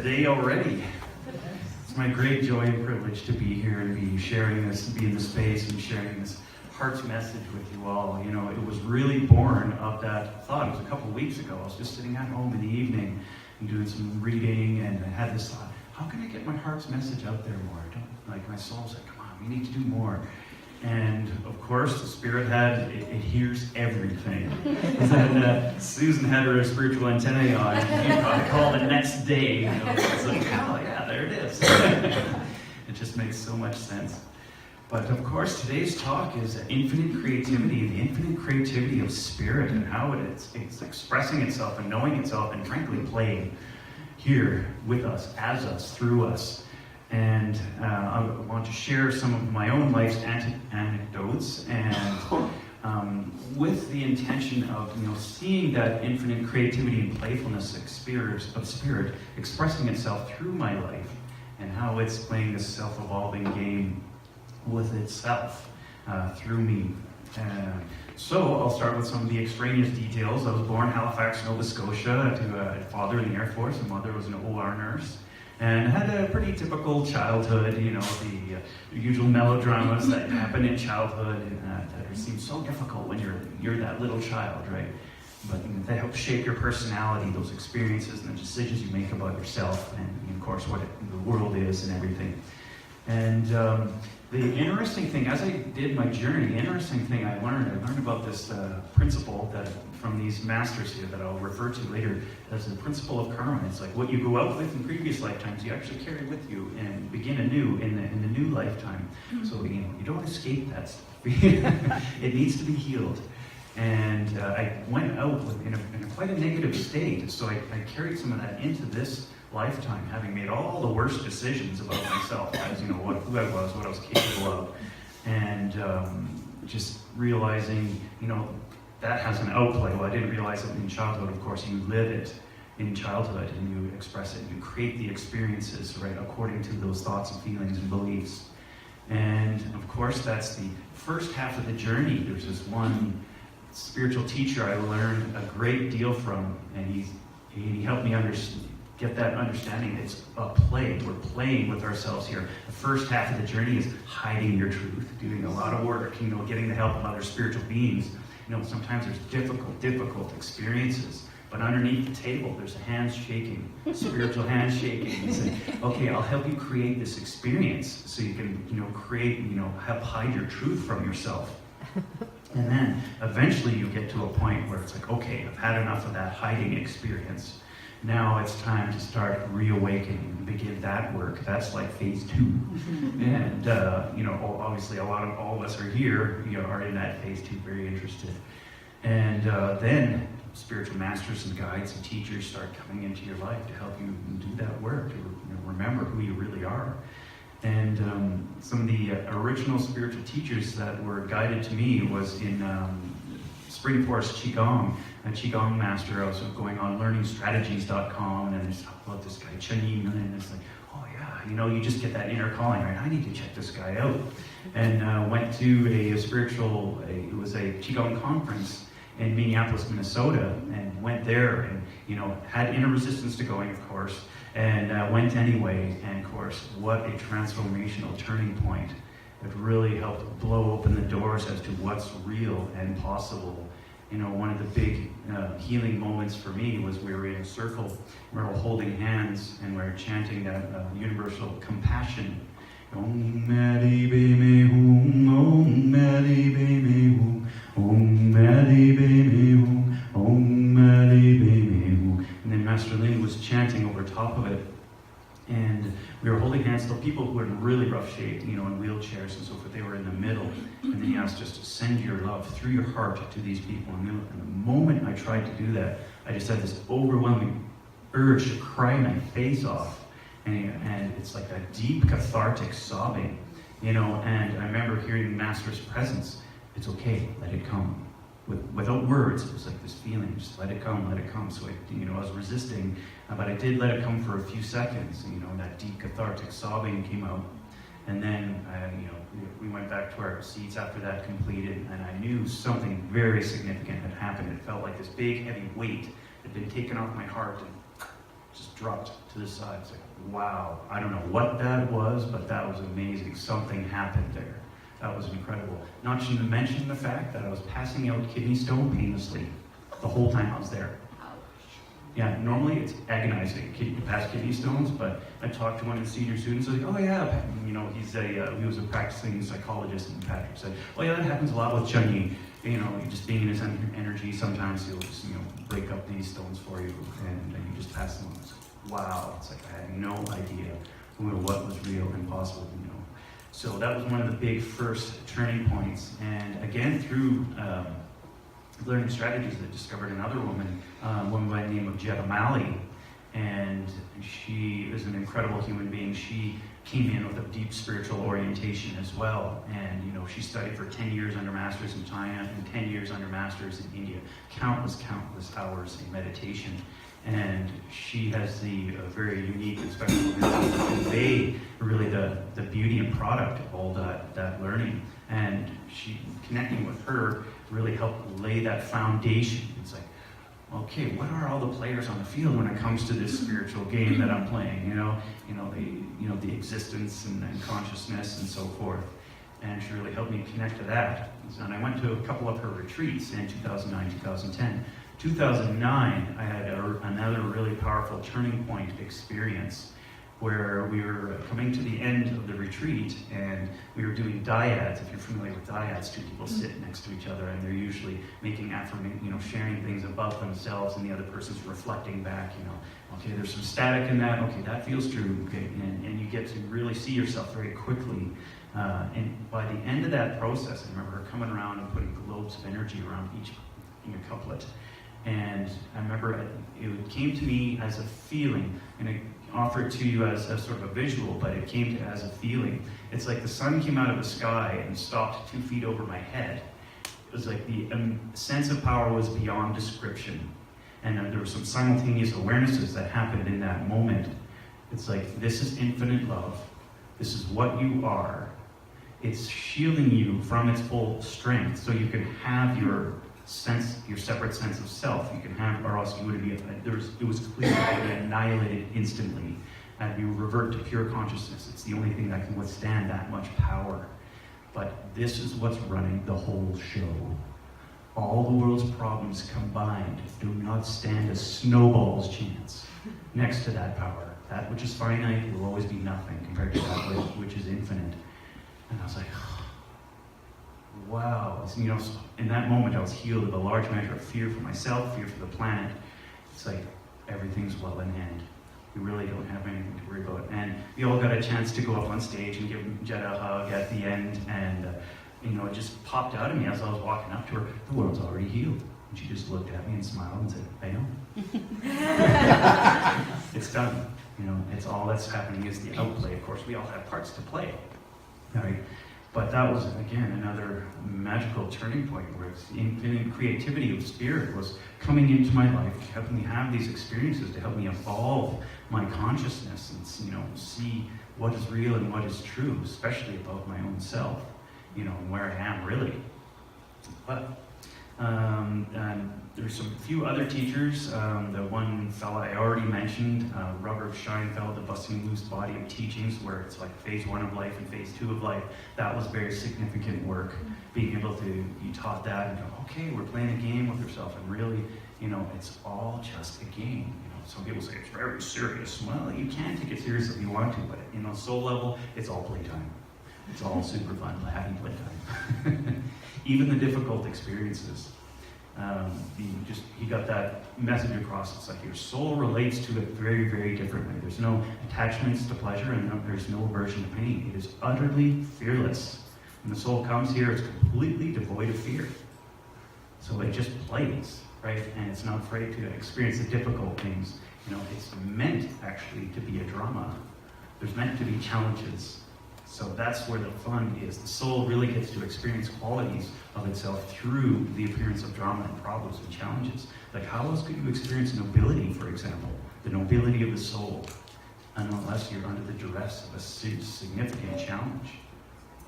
day already. It's my great joy and privilege to be here and be sharing this, be in the space and sharing this heart's message with you all. You know, it was really born of that thought. It was a couple of weeks ago. I was just sitting at home in the evening and doing some reading, and I had this thought, how can I get my heart's message out there more? My soul's like, come on, we need to do more. And of course, the Spirit it hears everything. And Susan had her spiritual antennae on. You probably call the next day. You know, it's like, oh yeah, there it is. It just makes so much sense. But of course, today's talk is infinite creativity, the infinite creativity of Spirit, and how it's expressing itself and knowing itself, and frankly, playing here with us, as us, through us. And I want to share some of my own life's anecdotes, and with the intention of seeing that infinite creativity and playfulness of Spirit expressing itself through my life, and how it's playing this self-evolving game with itself through me. So I'll start with some of the extraneous details. I was born in Halifax, Nova Scotia, to a father in the Air Force, and mother was an OR nurse. And had a pretty typical childhood, the usual melodramas that happen in childhood, and that seem so difficult when you're that little child, right? But they help shape your personality, those experiences and the decisions you make about yourself, and of course what the world is and everything. And the interesting thing, as I did my journey, the interesting thing I learned about this principle that from these masters here that I'll refer to later as the principle of karma. It's like what you go out with in previous lifetimes, you actually carry with you and begin anew in the new lifetime. So you don't escape that stuff. It needs to be healed. And I went out in quite a negative state, so I carried some of that into this lifetime, having made all the worst decisions about myself, as who I was, what I was capable of, and just realizing, that has an outplay. Well, I didn't realize it in childhood. Of course, you live it in childhood, and you express it, and you create the experiences, right, according to those thoughts and feelings and beliefs. And of course, that's the first half of the journey. There's this one spiritual teacher I learned a great deal from, and he helped me get that understanding. It's a play. We're playing with ourselves here. The first half of the journey is hiding your truth, doing a lot of work, getting the help of other spiritual beings. Sometimes there's difficult experiences, but underneath the table, there's a hands shaking, spiritual hands shaking. And say, okay, I'll help you create this experience so you can, help hide your truth from yourself. And then eventually you get to a point where it's like, okay, I've had enough of that hiding experience. Now it's time to start reawakening and begin that work. That's like phase 2. And, obviously all of us are here, are in that phase 2, very interested. And then spiritual masters and guides and teachers start coming into your life to help you do that work, to remember who you really are. And some of the original spiritual teachers that were guided to me was in Spring Forest Qigong, a Qigong master. I was going on learningstrategies.com, and there's about this guy, Chen, and it's like, oh yeah, you just get that inner calling, right? I need to check this guy out. And went to it was a Qigong conference in Minneapolis, Minnesota, and went there and, had inner resistance to going, of course, and went anyway. And of course, what a transformational turning point. It really helped blow open the doors as to what's real and possible. One of the big healing moments for me was we were in a circle, we were holding hands, and we were chanting that universal compassion. Om Mani Padme Hum, Om Mani Padme Hum, Om Mani Padme Hum, Om Mani Padme Hum. And then Master Lin was chanting over top of it. And we were holding hands to people who were in really rough shape, in wheelchairs and so forth. They were in the middle. And then he asked us to send your love through your heart to these people. And the moment I tried to do that, I just had this overwhelming urge to cry my face off. And it's like a deep cathartic sobbing, and I remember hearing the Master's presence. It's okay, let it come. Without words, it was like this feeling, just let it come. So I was resisting, but I did let it come for a few seconds. That deep cathartic sobbing came out, and then we went back to our seats after that completed, and I knew something very significant had happened. It felt like this big, heavy weight had been taken off my heart, and just dropped to the side. It's like, wow, I don't know what that was, but that was amazing. Something happened there. That was incredible. Not to mention the fact that I was passing out kidney stone painlessly the whole time I was there. Yeah, normally it's agonizing to pass kidney stones, but I talked to one of the senior students, like, oh yeah, he was a practicing psychologist, and Patrick said, oh yeah, that happens a lot with Chun-Yi. Just being in his energy, sometimes he'll just, break up these stones for you, and you just pass them on. It's like, wow, it's like I had no idea what was real and possible, So that was one of the big first turning points, and again, through learning strategies, I discovered another woman by the name of Jed O'Malley, and she is an incredible human being. She came in with a deep spiritual orientation as well, and she studied for 10 years under masters in China and 10 years under masters in India, countless hours in meditation, and she has the very unique and special ability to convey really the beauty and product of all that learning, and connecting with her really helped lay that foundation. It's like, okay, what are all the players on the field when it comes to this spiritual game that I'm playing? The existence and consciousness and so forth. And she really helped me connect to that. And I went to a couple of her retreats in 2009, 2010. 2009, I had another really powerful turning point experience where we were coming to the end of the retreat, and we were doing dyads. If you're familiar with dyads, two people sit next to each other, and they're usually making sharing things about themselves, and the other person's reflecting back, okay, there's some static in that, okay, that feels true, okay, and you get to really see yourself very quickly. And by the end of that process, I remember her coming around and putting globes of energy around each couplet. And I remember it came to me as a feeling, and I offer it to you as a sort of a visual, but it came to as a feeling. It's like the sun came out of the sky and stopped 2 feet over my head. It was like the sense of power was beyond description. And there were some simultaneous awarenesses that happened in that moment. It's like, this is infinite love. This is what you are. It's shielding you from its full strength, so you can have your separate sense of self. You can have, or else you would be, it was clear that would be annihilated instantly, and you revert to pure consciousness. It's the only thing that can withstand that much power. But this is what's running the whole show. All the world's problems combined do not stand a snowball's chance next to that power. That which is finite will always be nothing compared to that which is infinite. And I was like, wow. In that moment I was healed of a large measure of fear for myself, fear for the planet. It's like, everything's well in hand. We really don't have anything to worry about. And we all got a chance to go up on stage and give Jed a hug at the end, and it just popped out of me as I was walking up to her, the world's already healed. And she just looked at me and smiled and said, I know. It's done. It's all that's happening is the outplay. Of course, we all have parts to play, right? But that was, again, another magical turning point where the infinite creativity of spirit was coming into my life to help me have these experiences, to help me evolve my consciousness and, see what is real and what is true, especially about my own self, and where I am really. But there's some few other teachers. The one fella I already mentioned, Robert Scheinfeld, the Busting Loose Body of Teachings, where it's like phase 1 of life and phase 2 of life. That was very significant work. Being able to be taught that and go, okay, we're playing a game with yourself, and really, it's all just a game. Some people say it's very serious. Well, you can take it serious if you want to, but soul level, it's all playtime. It's all super fun, happy playtime. Even the difficult experiences. He got that message across. It's like your soul relates to it very, very differently. There's no attachments to pleasure, and there's no aversion to pain. It is utterly fearless. When the soul comes here, it's completely devoid of fear. So it just plays, right? And it's not afraid to experience the difficult things. It's meant actually to be a drama. There's meant to be challenges. So that's where the fun is. The soul really gets to experience qualities of itself through the appearance of drama and problems and challenges. Like, how else could you experience nobility, for example? The nobility of the soul, unless you're under the duress of a significant challenge,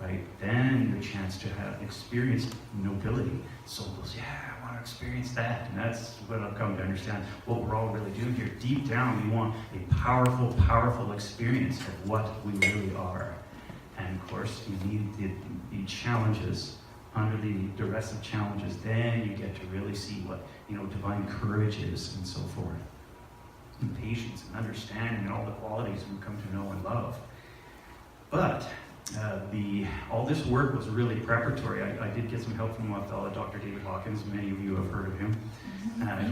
right? Then the chance to have experienced nobility. Soul goes, yeah, want to experience that. And that's what I've come to understand what we're all really doing here. Deep down, we want a powerful, powerful experience of what we really are. And of course, you need the challenges. Under the duress of challenges, then you get to really see what, divine courage is and so forth. And patience and understanding and all the qualities we come to know and love. But all this work was really preparatory. I did get some help from my fellow Dr. David Hawkins. Many of you have heard of him.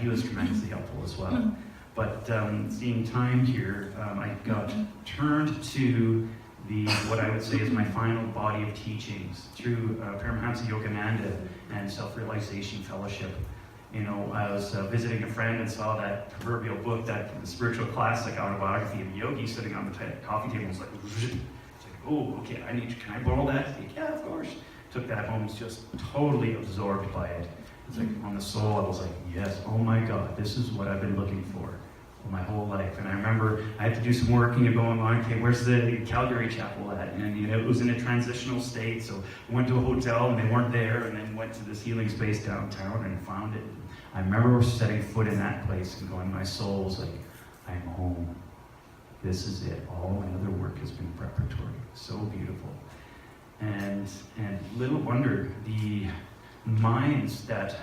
He was tremendously helpful as well. But seeing time here, I got turned to what I would say is my final body of teachings through Paramahansa Yogananda and Self-Realization Fellowship. I was visiting a friend and saw that proverbial book, that spiritual classic autobiography of a yogi sitting on the coffee table. It's like, oh, okay, can I borrow that? Like, yeah, of course. Took that home, was just totally absorbed by it. It's like on the soul, I was like, yes, oh my God, this is what I've been looking for my whole life. And I remember I had to do some work, going on, okay, where's the Calgary chapel at? And it was in a transitional state, so I went to a hotel and they weren't there, and then went to this healing space downtown and found it. I remember setting foot in that place and going, my soul was like, I'm home. This is it. All my other work has been preparatory. So beautiful. And little wonder the minds that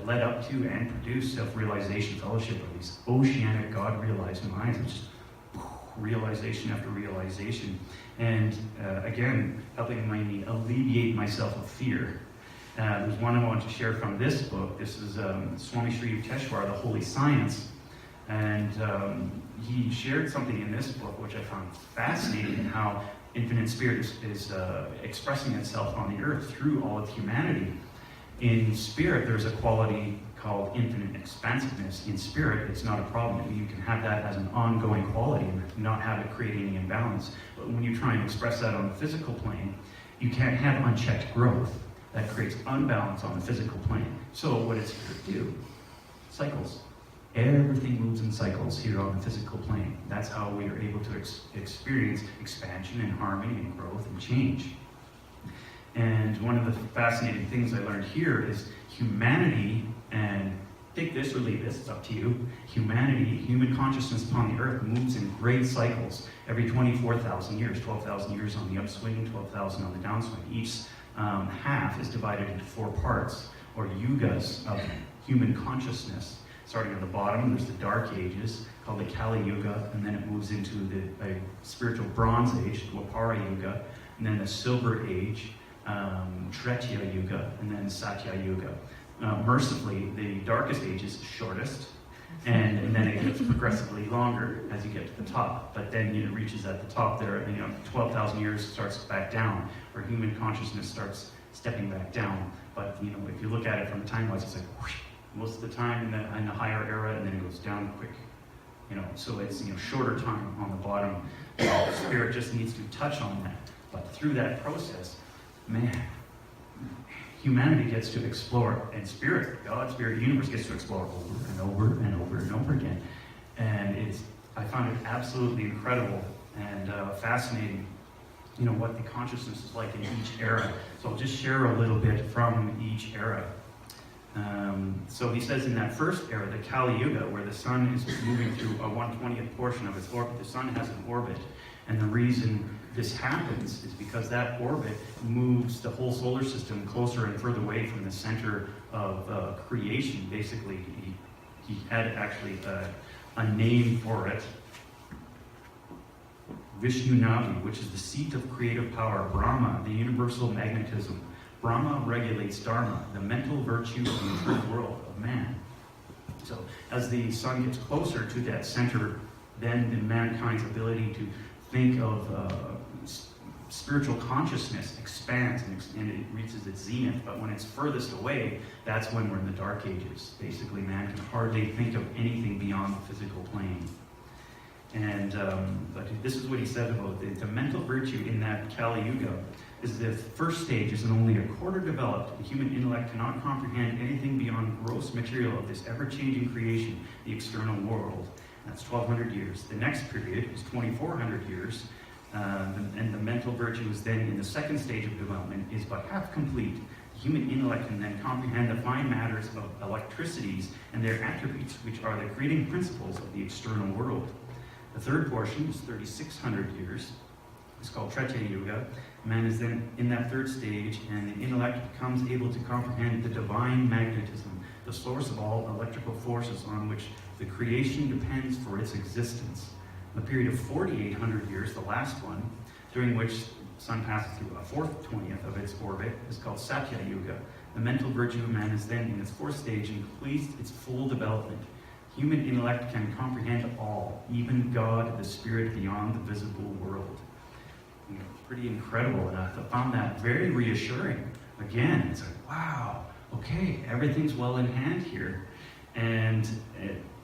led up to and produced Self-Realization Fellowship, of these oceanic God-realized minds, which is realization after realization. And again, helping me alleviate myself of fear. There's one I want to share from this book. This is Swami Sri Yukteswar, The Holy Science. And he shared something in this book which I found fascinating, how infinite spirit is expressing itself on the earth through all of humanity. In spirit, there's a quality called infinite expansiveness. In spirit, it's not a problem. You can have that as an ongoing quality and not have it create any imbalance. But when you try and express that on the physical plane, you can't have unchecked growth. That creates unbalance on the physical plane. So what does spirit do? Cycles. Everything moves in cycles here on the physical plane. That's how we are able to experience expansion and harmony and growth and change. And one of the fascinating things I learned here is humanity, and take this or leave this, it's up to you. Humanity, human consciousness upon the earth moves in great cycles every 24,000 years, 12,000 years on the upswing, 12,000 on the downswing. Each half is divided into 4 parts, or yugas of human consciousness. Starting at the bottom, there's the Dark Ages, called the Kali Yuga, and then it moves into the spiritual Bronze Age, Dwapara Yuga, and then the Silver Age, Tretya Yuga, and then Satya Yuga. Mercifully, the darkest age is shortest, and then it gets progressively longer as you get to the top. But then it reaches at the top there, 12,000 years starts back down, where human consciousness starts stepping back down. But if you look at it from time-wise, it's like whoosh, most of the time in the higher era, and then it goes down quick. So it's shorter time on the bottom. Spirit just needs to touch on that. But through that process, man, humanity gets to explore, and spirit, God, spirit, the universe gets to explore over and over and over and over again. And I found it absolutely incredible and fascinating, what the consciousness is like in each era. So I'll just share a little bit from each era. So he says in that first era, the Kali Yuga, where the sun is moving through a 1/20th portion of its orbit, the sun has an orbit. And the reason this happens is because that orbit moves the whole solar system closer and further away from the center of creation. Basically, he had actually a name for it. Vishnu Navi, which is the seat of creative power. Brahma, the universal magnetism. Brahma regulates Dharma, the mental virtue of the entire world of man. So as the sun gets closer to that center, then the mankind's ability to think of spiritual consciousness expands and it reaches its zenith. But when it's furthest away, that's when we're in the Dark Ages. Basically, man can hardly think of anything beyond the physical plane. And but this is what he said about the mental virtue in that Kali Yuga is the first stage is only a quarter developed. The human intellect cannot comprehend anything beyond gross material of this ever-changing creation, the external world. That's 1,200 years. The next period is 2,400 years, and the mental virtue is then in the second stage of development is but half complete. The human intellect can then comprehend the fine matters of electricities and their attributes, which are the creating principles of the external world. The third portion is 3,600 years. It's called Treta Yuga. Man is then in that third stage, and the intellect becomes able to comprehend the divine magnetism, the source of all electrical forces on which the creation depends for its existence. The period of 4,800 years, the last one, during which the sun passes through a 4/20th of its orbit, is called Satya Yuga. The mental virtue of man is then in its fourth stage and completes its full development. Human intellect can comprehend all, even God, the spirit beyond the visible world. You know, it's pretty incredible, and I found that very reassuring. Again, it's like, wow, okay, everything's well in hand here. And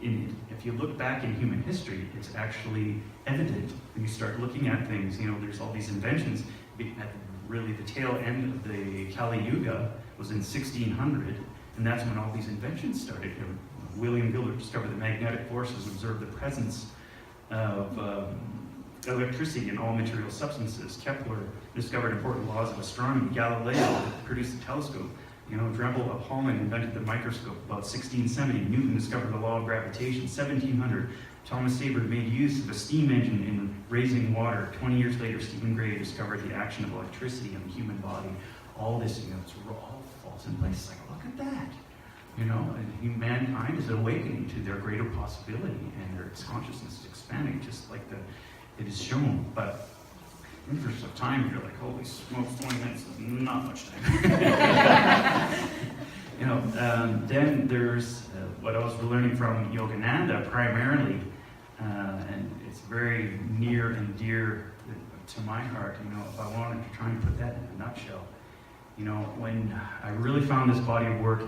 if you look back in human history, it's actually evident when you start looking at things. You know, there's all these inventions. At really the tail end of the Kali Yuga was in 1600, and that's when all these inventions started. You know, William Gilbert discovered the magnetic forces, observed the presence of electricity in all material substances. Kepler discovered important laws of astronomy. Galileo produced a telescope. You know, Dremel of Holland invented the microscope about 1670. Newton discovered the law of gravitation. 1700, Thomas Sabre made use of a steam engine in raising water. 20 years later, Stephen Gray discovered the action of electricity on the human body. All this, you know, it's all falls in place. It's like, look at that. You know, and mankind is awakening to their greater possibility, and their consciousness is expanding, just like it is shown. But in the interest of time, you're like, holy smokes, 20 minutes is not much time. You know, then there's what I was learning from Yogananda primarily, and it's very near and dear to my heart. You know, if I wanted to try and put that in a nutshell, you know, when I really found this body of work,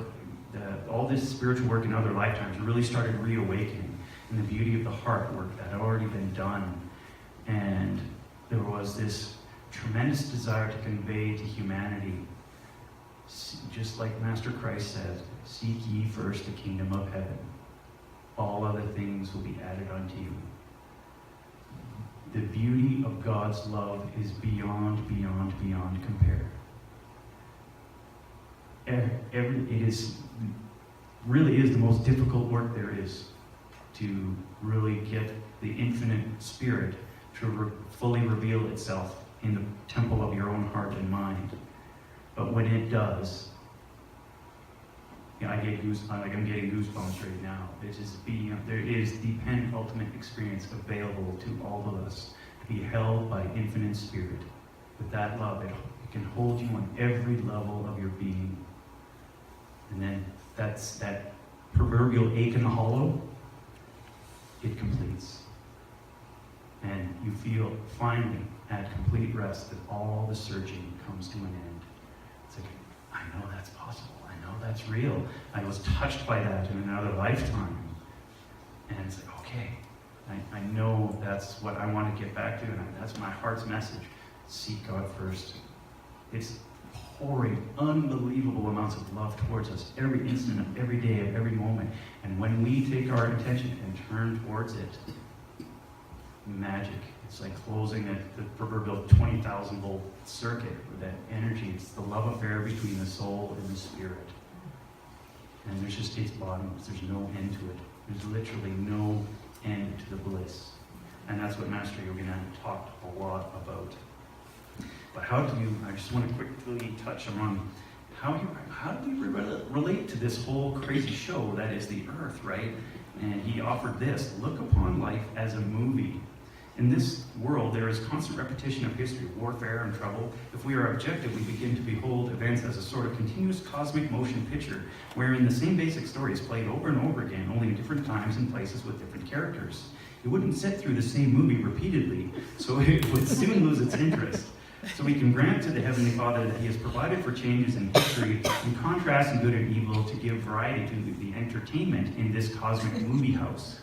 all this spiritual work in other lifetimes really started reawakening, and the beauty of the heart work that had already been done. And there was this tremendous desire to convey to humanity, just like Master Christ said, seek ye first the kingdom of heaven. All other things will be added unto you. The beauty of God's love is beyond, beyond, beyond compare. It really is the most difficult work there is, to really get the infinite spirit to fully reveal itself in the temple of your own heart and mind. But when it does, you know, I'm getting goosebumps right now. There is the penultimate experience available to all of us, to be held by infinite spirit. With that love, it can hold you on every level of your being. And then that proverbial ache in the hollow, it completes. And you feel finally at complete rest that all the searching comes to an end. It's like, I know that's possible. I know that's real. I was touched by that in another lifetime. And it's like, okay, I know that's what I want to get back to, and that's my heart's message. Seek God first. It's pouring unbelievable amounts of love towards us every instant of every day, of every moment. And when we take our attention and turn towards it, magic. It's like closing the proverbial 20,000 volt circuit with that energy. It's the love affair between the soul and the spirit. And there's just, it's bottomless. There's no end to it. There's literally no end to the bliss. And that's what Master Yogananda talked a lot about. But I just want to quickly touch on how do we relate to this whole crazy show that is the earth, right? And he offered this: look upon life as a movie. In this world, there is constant repetition of history, warfare, and trouble. If we are objective, we begin to behold events as a sort of continuous cosmic motion picture, wherein the same basic story is played over and over again, only in different times and places with different characters. You wouldn't sit through the same movie repeatedly, so it would soon lose its interest. So we can grant to the Heavenly Father that He has provided for changes in history and contrasting good and evil to give variety to the entertainment in this cosmic movie house.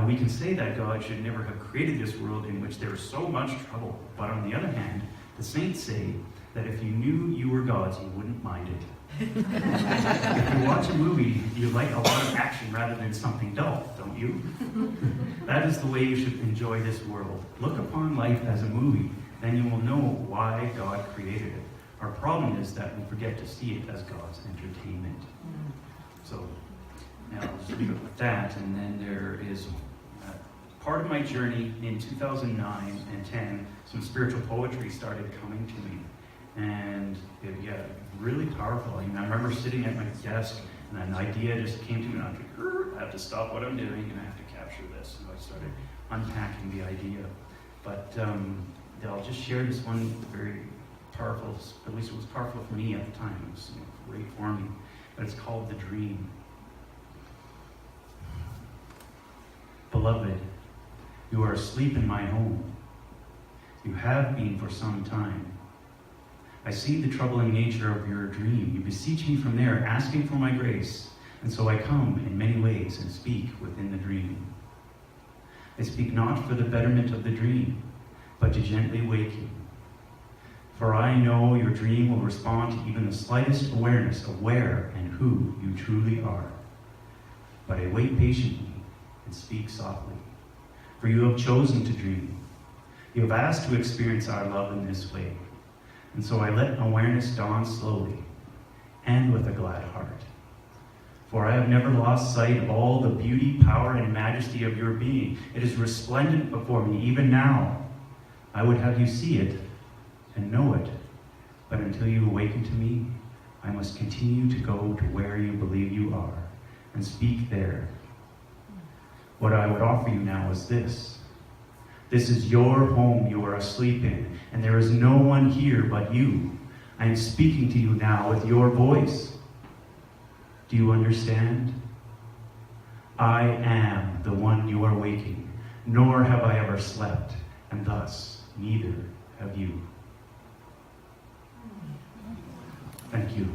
We can say that God should never have created this world in which there is so much trouble. But on the other hand, the saints say that if you knew you were gods, you wouldn't mind it. If you watch a movie, you like a lot of action rather than something dull, don't you? That is the way you should enjoy this world. Look upon life as a movie, then you will know why God created it. Our problem is that we forget to see it as God's entertainment. So now I'll just leave it with that, and then there is part of my journey in 2009 and 10, some spiritual poetry started coming to me. And really powerful. I remember sitting at my desk and an idea just came to me and I was like, I have to stop what I'm doing and I have to capture this. So I started unpacking the idea. But I'll just share this one very powerful, at least it was powerful for me at the time. It was great for me. But it's called The Dream. Beloved, you are asleep in my home. You have been for some time. I see the troubling nature of your dream. You beseech me from there, asking for my grace. And so I come in many ways and speak within the dream. I speak not for the betterment of the dream, but to gently wake you. For I know your dream will respond to even the slightest awareness of where and who you truly are. But I wait patiently and speak softly. For you have chosen to dream. You have asked to experience our love in this way. And so I let awareness dawn slowly and with a glad heart. For I have never lost sight of all the beauty, power, and majesty of your being. It is resplendent before me even now. I would have you see it and know it. But until you awaken to me, I must continue to go to where you believe you are and speak there. What I would offer you now is this. This is your home you are asleep in, and there is no one here but you. I am speaking to you now with your voice. Do you understand? I am the one you are waking, nor have I ever slept, and thus neither have you. Thank you.